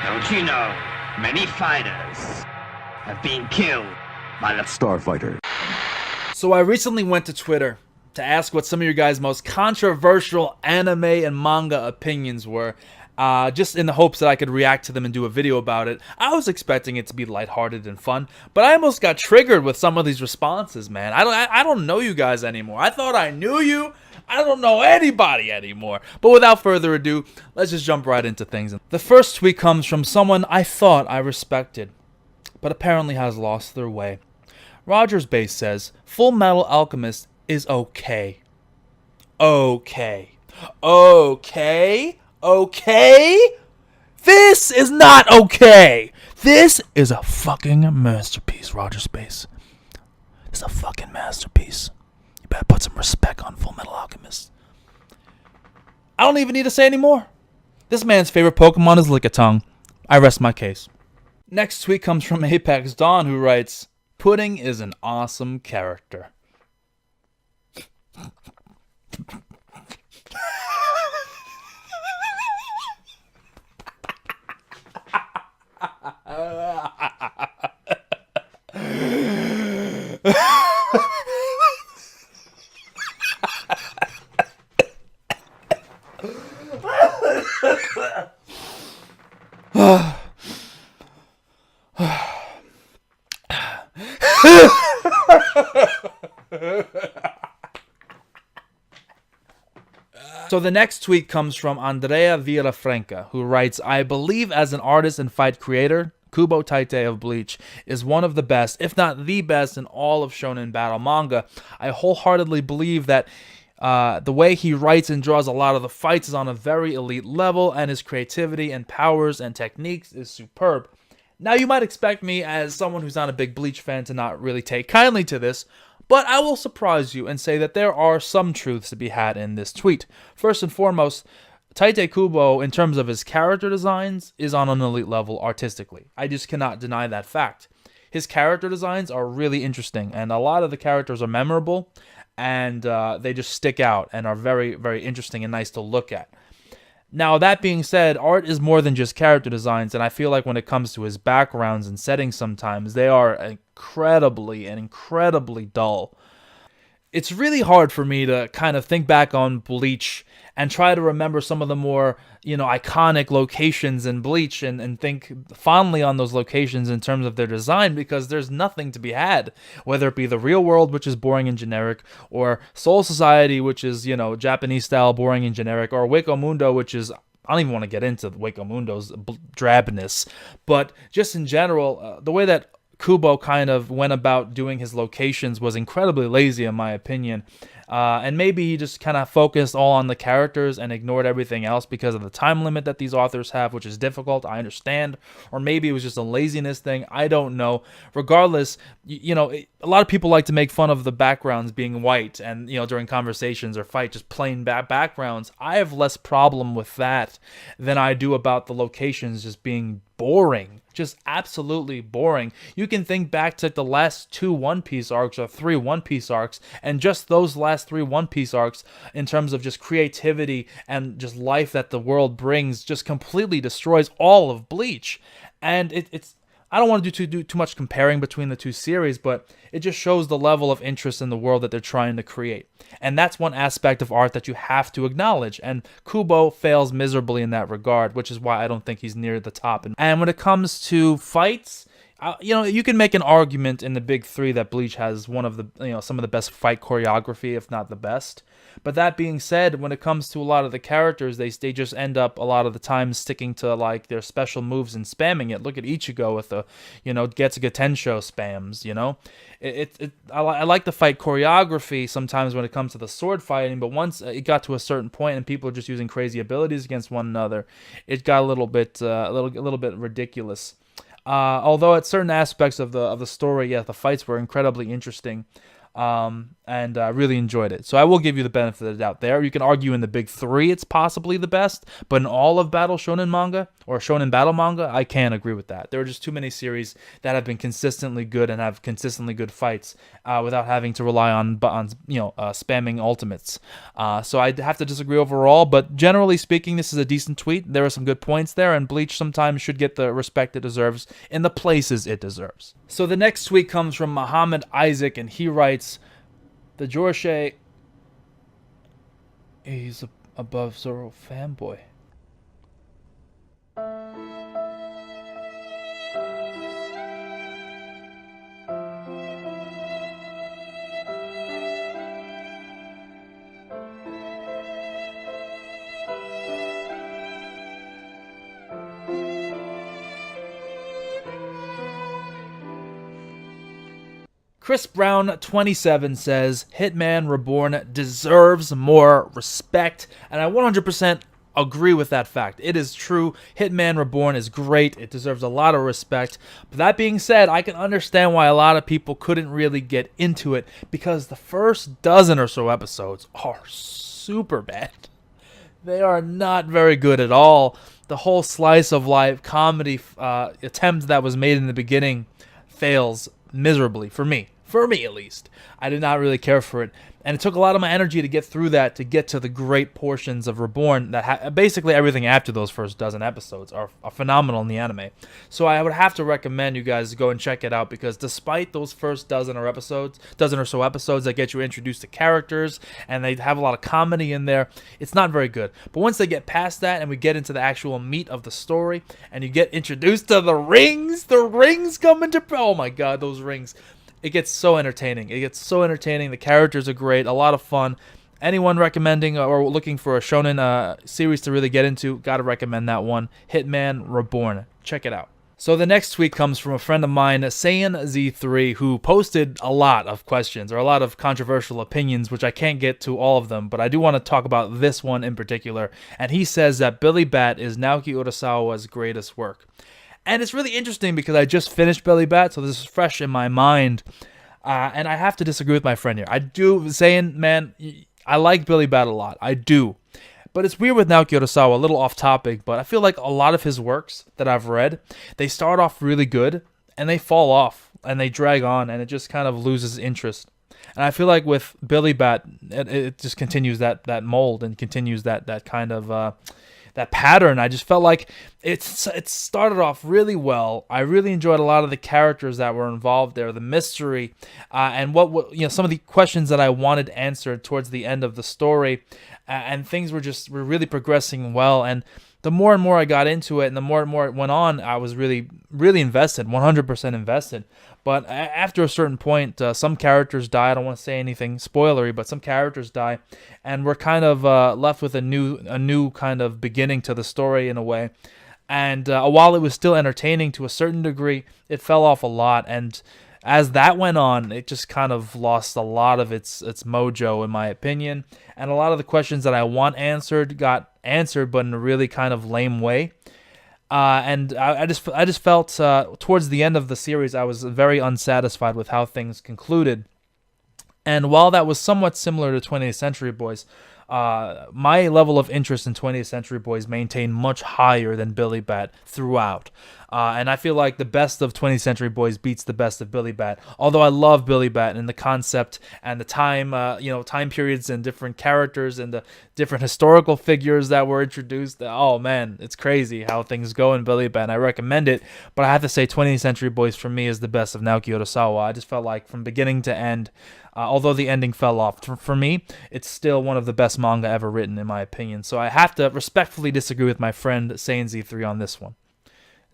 Don't you know, many fighters have been killed by the Starfighter. So I recently went to Twitter to ask what some of your guys' most controversial anime and manga opinions were, just in the hopes that I could react to them and do a video about it. I was expecting it to be lighthearted and fun, but I almost got triggered with some of these responses, man. I don't know you guys anymore. I thought I knew you. I don't know anybody anymore. But without further ado, let's just jump right into things. The first tweet comes from someone I thought I respected, but apparently has lost their way. Rogers Base says, Full Metal Alchemist is okay. Okay. Okay? Okay? This is not okay. This is a fucking masterpiece, Rogers Base. It's a fucking masterpiece. You better put some respect on Full Metal Alchemist. I don't even need to say any more. This man's favorite Pokemon is Lickitung. I rest my case. Next tweet comes from Apex Dawn, who writes, Pudding is an awesome character. So the next tweet comes from Andrea Villafranca, who writes, I believe as an artist and fight creator, Kubo Taite of Bleach is one of the best, if not the best, in all of shonen battle manga. I wholeheartedly believe that the way he writes and draws a lot of the fights is on a very elite level, and his creativity and powers and techniques is superb. Now, you might expect me, as someone who's not a big Bleach fan, to not really take kindly to this, but I will surprise you and say that there are some truths to be had in this tweet. First and foremost, Taite Kubo, in terms of his character designs, is on an elite level artistically. I just cannot deny that fact. His character designs are really interesting, and a lot of the characters are memorable, and they just stick out and are very, very interesting and nice to look at. Now, that being said, art is more than just character designs, and I feel like when it comes to his backgrounds and settings sometimes, they are incredibly dull. It's really hard for me to kind of think back on Bleach and try to remember some of the more, iconic locations in Bleach and think fondly on those locations in terms of their design, because there's nothing to be had, whether it be the real world, which is boring and generic, or Soul Society, which is, Japanese style, boring and generic, or Hueco Mundo, which is, I don't even want to get into Hueco Mundo's drabness, but just in general, the way that Kubo kind of went about doing his locations was incredibly lazy, in my opinion. And maybe he just kind of focused all on the characters and ignored everything else because of the time limit that these authors have, which is difficult, I understand. Or maybe it was just a laziness thing, I don't know. Regardless, a lot of people like to make fun of the backgrounds being white and, during conversations or fight, just plain backgrounds. I have less problem with that than I do about the locations just being boring. Just absolutely boring. You can think back to the last 2 One Piece arcs or 3 One Piece arcs, and just those last 3 One Piece arcs, in terms of just creativity and just life that the world brings, just completely destroys all of Bleach. And it's I don't want to do too much comparing between the two series, but it just shows the level of interest in the world that they're trying to create. And that's one aspect of art that you have to acknowledge. And Kubo fails miserably in that regard, which is why I don't think he's near the top. And when it comes to fights, you can make an argument in the big three that Bleach has one of the, some of the best fight choreography, if not the best. But that being said, when it comes to a lot of the characters, they just end up a lot of the time sticking to like their special moves and spamming it. Look at Ichigo with the, Getsuga Tensho spams, I like the fight choreography sometimes when it comes to the sword fighting, but once it got to a certain point and people are just using crazy abilities against one another, it got a little bit ridiculous. Although at certain aspects of the story, yeah, the fights were incredibly interesting. and really enjoyed it. So I will give you the benefit of the doubt there. You can argue in the big three it's possibly the best, but in all of Battle Shonen manga or Shonen Battle manga, I can't agree with that. There are just too many series that have been consistently good and have consistently good fights without having to rely on spamming ultimates. So I'd have to disagree overall, but generally speaking, this is a decent tweet. There are some good points there, and Bleach sometimes should get the respect it deserves in the places it deserves. So the next tweet comes from Muhammad Isaac, and he writes, the Joroshe, he's above Zorofanboy. Chris Brown 27 says Hitman Reborn deserves more respect, and I 100% agree with that fact. It is true. Hitman Reborn is great. It deserves a lot of respect. But that being said, I can understand why a lot of people couldn't really get into it, because the first dozen or so episodes are super bad. They are not very good at all. The whole slice of life comedy attempt that was made in the beginning fails miserably for me. For me, at least. I did not really care for it. And it took a lot of my energy to get through that, to get to the great portions of Reborn. That basically everything after those first dozen episodes are phenomenal in the anime. So I would have to recommend you guys go and check it out, because despite those first dozen or so episodes that get you introduced to characters, and they have a lot of comedy in there, it's not very good. But once they get past that and we get into the actual meat of the story, and you get introduced to the rings come into... Oh my god, those rings. It gets so entertaining. The characters are great. A lot of fun. Anyone recommending or looking for a shonen series to really get into, gotta recommend that one. Hitman Reborn. Check it out. So the next tweet comes from a friend of mine, SaiyanZ3, who posted a lot of questions or a lot of controversial opinions, which I can't get to all of them, but I do want to talk about this one in particular. And he says that Billy Bat is Naoki Urasawa's greatest work. And it's really interesting because I just finished Billy Bat, so this is fresh in my mind. And I have to disagree with my friend here. Man, I like Billy Bat a lot. I do. But it's weird with Naoki Urasawa, a little off topic, but I feel like a lot of his works that I've read, they start off really good, and they fall off, and they drag on, and it just kind of loses interest. And I feel like with Billy Bat, it just continues that mold and continues that kind of... that pattern. I just felt like it started off really well. I really enjoyed a lot of the characters that were involved there, the mystery, and some of the questions that I wanted answered towards the end of the story, and things were really progressing well. And the more and more I got into it, and the more and more it went on, I was really, really invested, 100% invested. But after a certain point, some characters die. I don't want to say anything spoilery, but some characters die, and we're kind of left with a new kind of beginning to the story in a way. And while it was still entertaining to a certain degree, it fell off a lot. And as that went on, it just kind of lost a lot of its mojo, in my opinion. And a lot of the questions that I want answered got answered, but in a really kind of lame way. And I just felt towards the end of the series, I was very unsatisfied with how things concluded. And while that was somewhat similar to 20th Century Boys, my level of interest in 20th Century Boys maintained much higher than Billy Bat throughout. And I feel like the best of 20th Century Boys beats the best of Billy Bat. Although I love Billy Bat and the concept and the time periods and different characters and the different historical figures that were introduced. Oh man, it's crazy how things go in Billy Bat, and I recommend it. But I have to say 20th Century Boys for me is the best of Naoki Urasawa. I just felt like from beginning to end, although the ending fell off, for me, it's still one of the best manga ever written, in my opinion. So I have to respectfully disagree with my friend SaiyanZ3 on this one.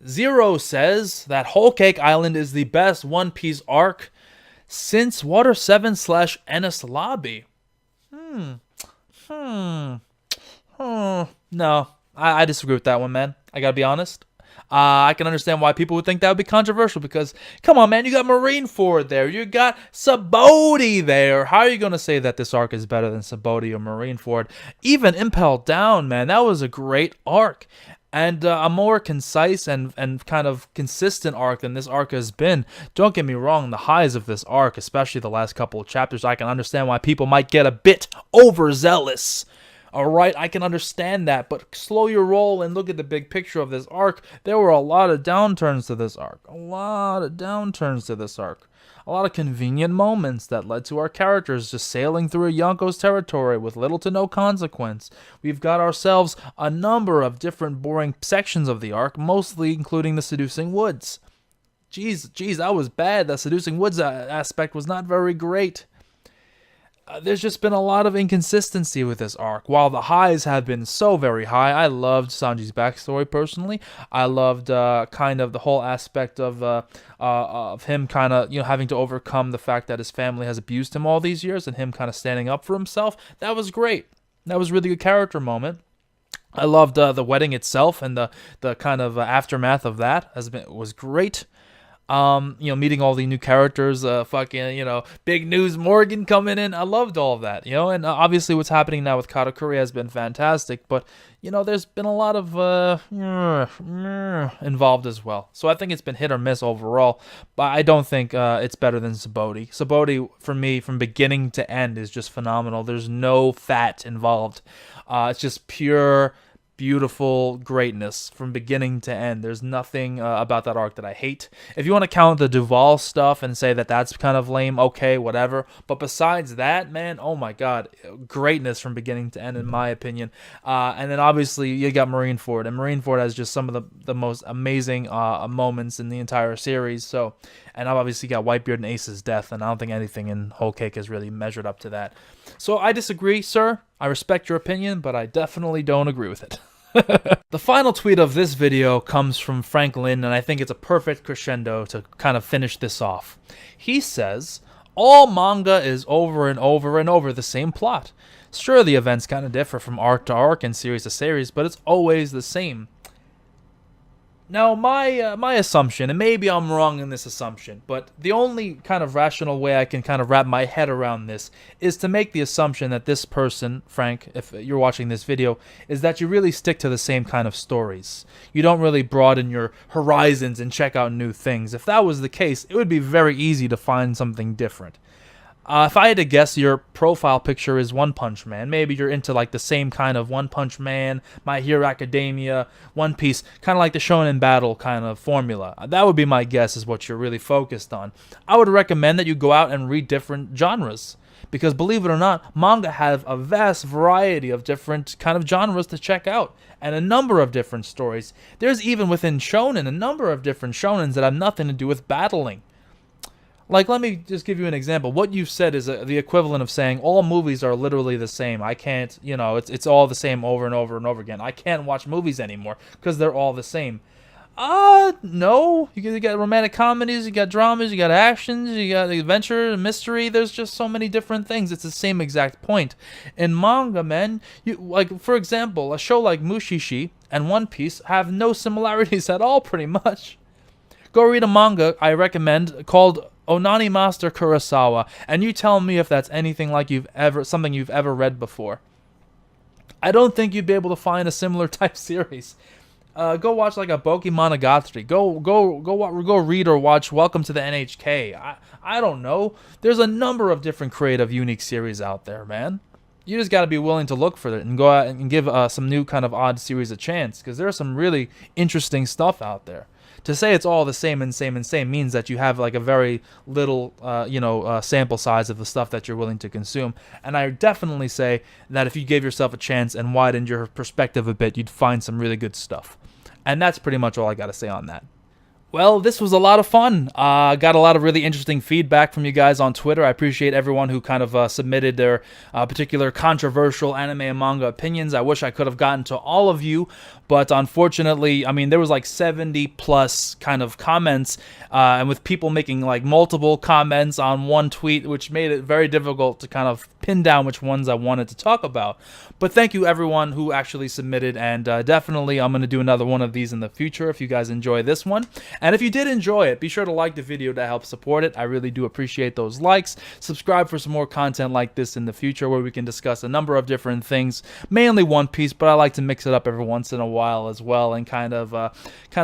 Zero says that Whole Cake Island is the best One Piece arc since Water 7 / Ennis Lobby. No, I disagree with that one, man. I gotta be honest. I can understand why people would think that would be controversial, because, come on, man, you got Marineford there. You got Sabaody there. How are you going to say that this arc is better than Sabaody or Marineford? Even Impel Down, man, that was a great arc. And a more concise and kind of consistent arc than this arc has been. Don't get me wrong, the highs of this arc, especially the last couple of chapters, I can understand why people might get a bit overzealous. Alright, I can understand that, but slow your roll and look at the big picture of this arc. There were a lot of downturns to this arc. A lot of convenient moments that led to our characters just sailing through a Yonko's territory with little to no consequence. We've got ourselves a number of different boring sections of the arc, mostly including the Seducing Woods. Jeez, that was bad. The Seducing Woods aspect was not very great. There's just been a lot of inconsistency with this arc. While the highs have been so very high, I loved Sanji's backstory personally. I loved kind of the whole aspect of him kind of having to overcome the fact that his family has abused him all these years, and him kind of standing up for himself. That was great. That was really a good character moment. I loved the wedding itself, and the kind of aftermath of that was great. Meeting all the new characters, Big News Morgan coming in. I loved all of that, and obviously what's happening now with Katakuri has been fantastic, but, there's been a lot of, involved as well. So I think it's been hit or miss overall, but I don't think, it's better than Sabaody. Sabaody, for me, from beginning to end, is just phenomenal. There's no fat involved. It's just pure, beautiful greatness from beginning to end. There's nothing about that arc that I hate. If you want to count the Duval stuff and say that that's kind of lame, okay, whatever. But besides that, man, oh my god, greatness from beginning to end in my opinion. And then obviously you got Marineford, and Marineford has just some of the most amazing moments in the entire series. So, and I've obviously got Whitebeard and Ace's death, and I don't think anything in Whole Cake has really measured up to that. So I disagree, sir. I respect your opinion, but I definitely don't agree with it. The final tweet of this video comes from Franklin, and I think it's a perfect crescendo to kind of finish this off. He says, all manga is over and over and over the same plot. Sure, the events kind of differ from arc to arc and series to series, but it's always the same. Now, my assumption, and maybe I'm wrong in this assumption, but the only kind of rational way I can kind of wrap my head around this is to make the assumption that this person, Frank, if you're watching this video, is that you really stick to the same kind of stories. You don't really broaden your horizons and check out new things. If that was the case, it would be very easy to find something different. If I had to guess, your profile picture is One Punch Man. Maybe you're into like the same kind of One Punch Man, My Hero Academia, One Piece, kind of like the Shonen Battle kind of formula. That would be my guess is what you're really focused on. I would recommend that you go out and read different genres. Because believe it or not, manga have a vast variety of different kind of genres to check out. And a number of different stories. There's even within shonen a number of different shonens that have nothing to do with battling. Like, let me just give you an example. What you've said is the equivalent of saying all movies are literally the same. I can't, it's all the same over and over and over again. I can't watch movies anymore because they're all the same. No. You got romantic comedies, you got dramas, you got actions, you got adventure, mystery. There's just so many different things. It's the same exact point. In manga, man, like, for example, a show like Mushishi and One Piece have no similarities at all, pretty much. Go read a manga I recommend called Onani Master Kurosawa, and you tell me if that's anything like something you've ever read before. I don't think you'd be able to find a similar type series. Go watch like a Bokemonogatari. Go read or watch Welcome to the NHK. I don't know. There's a number of different creative, unique series out there, man. You just got to be willing to look for it and go out and give some new kind of odd series a chance, because there's some really interesting stuff out there. To say it's all the same means that you have like a very little, sample size of the stuff that you're willing to consume. And I definitely say that if you gave yourself a chance and widened your perspective a bit, you'd find some really good stuff. And that's pretty much all I got to say on that. Well, this was a lot of fun. Got a lot of really interesting feedback from you guys on Twitter. I appreciate everyone who kind of submitted their particular controversial anime and manga opinions. I wish I could have gotten to all of you, but unfortunately, I mean, there was like 70 plus kind of comments, and with people making like multiple comments on one tweet, which made it very difficult to kind of pin down which ones I wanted to talk about. But thank you everyone who actually submitted, and definitely I'm going to do another one of these in the future if you guys enjoy this one. And if you did enjoy it, be sure to like the video to help support it. I really do appreciate those likes. Subscribe for some more content like this in the future where we can discuss a number of different things, mainly One Piece, but I like to mix it up every once in a while. while as well, and kind of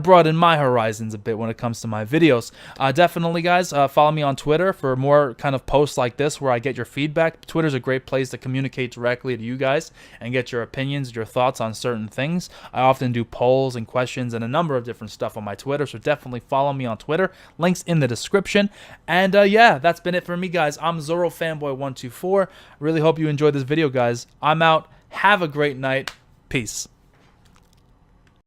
broaden my horizons a bit when it comes to my videos. Definitely, guys, follow me on Twitter for more kind of posts like this where I get your feedback. Twitter's a great place to communicate directly to you guys and get your opinions, your thoughts on certain things. I often do polls and questions and a number of different stuff on my Twitter, so definitely follow me on Twitter. Links in the description. And yeah, that's been it for me, guys. I'm Zorofanboy124. Really hope you enjoyed this video, guys. I'm out. Have a great night. Peace.